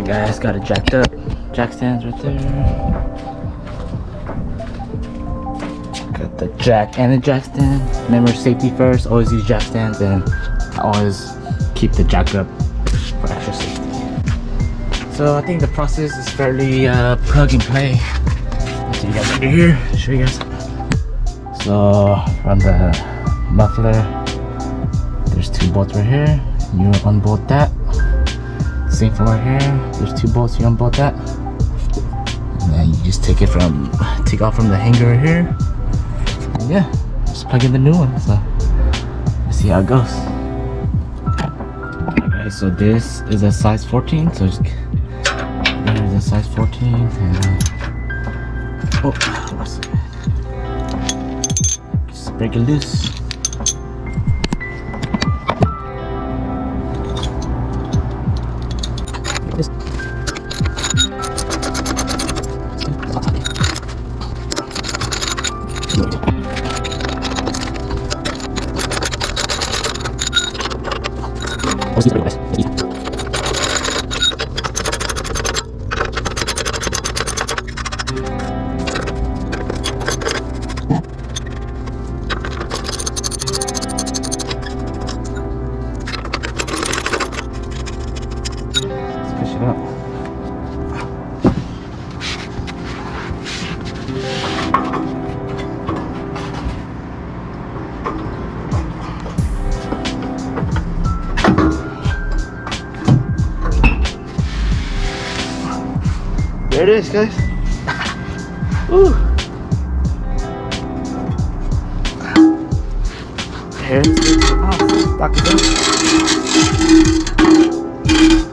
Guys, got it jacked up. Jack stands right there. Got the jack and the jack stand. Remember, safety first. Always use jack stands, and I always keep the jack up for extra safety. So I think the process is fairly plug and play. I'll see you guys under here. Show you guys. So from the muffler, there's 2 bolts right here. You unbolt that. Same from right here. There's 2 bolts. You unbolt that, and then you just take off from the hanger right here. And yeah, just plug in the new one. So let's see how it goes. Okay, so this is a size 14. So just there's a size 14. And oh, what's it? Just break it loose. There it is, guys. Woo. Here it is. Oh, stock it up.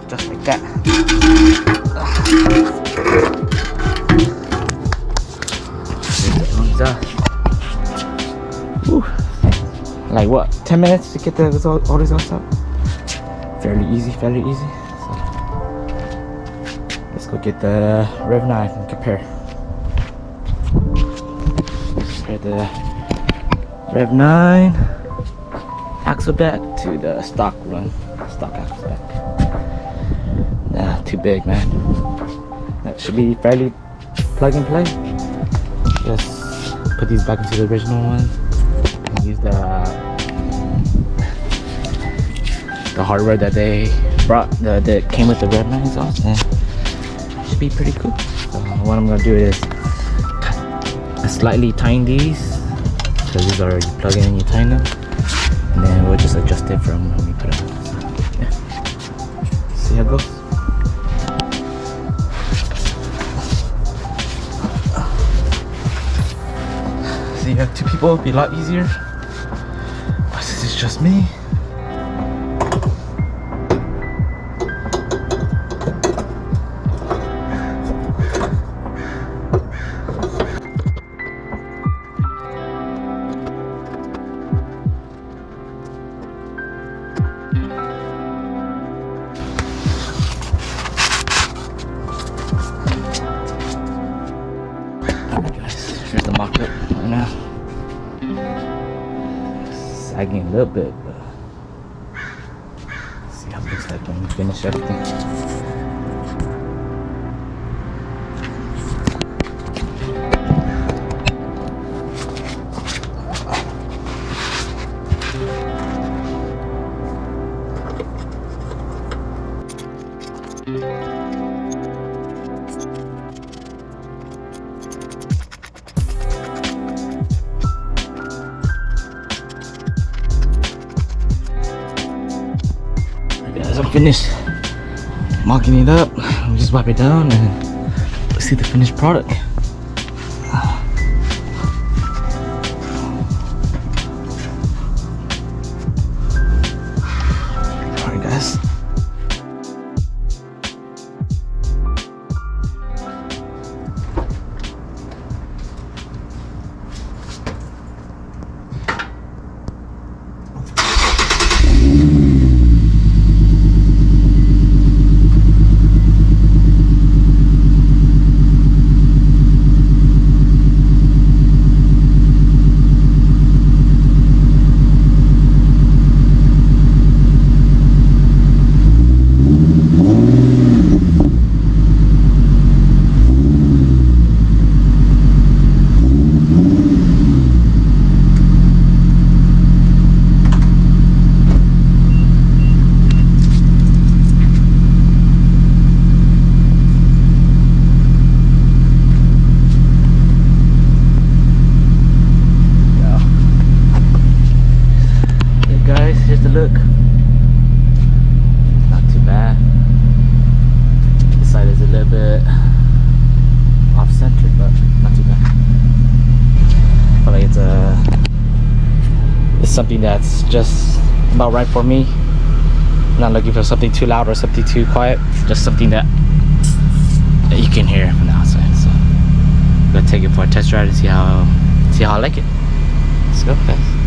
Just like that. Woo. Like what? 10 minutes to get all this out? Fairly easy, So let's go get the REV9 and compare. Compare the REV9 Axleback to the stock Axleback. Nah, too big, man. That should be fairly plug and play. Just put these back into the original one and use the hardware that they brought that came with the REV9 exhaust, and it should be pretty cool. So what I'm gonna do is slightly tighten these, because these are, you plug in and you tighten them, and then we'll just adjust it from when we put it on. So, yeah. See how it goes. So you have 2 people, it'd be a lot easier. But since it's just me, here's the mock-up right now. Sagging a little bit, but let's see how it looks like when we finish everything. So I'm finished mocking it up. We just wipe it down and let's see the finished product. Alright guys. Look, not too bad. This side is a little bit off-centered, but not too bad. I feel like it's something that's just about right for me. I'm not looking for something too loud or something too quiet. Just something that you can hear from the outside. So I'm gonna take it for a test ride and see how I like it. Let's go, guys.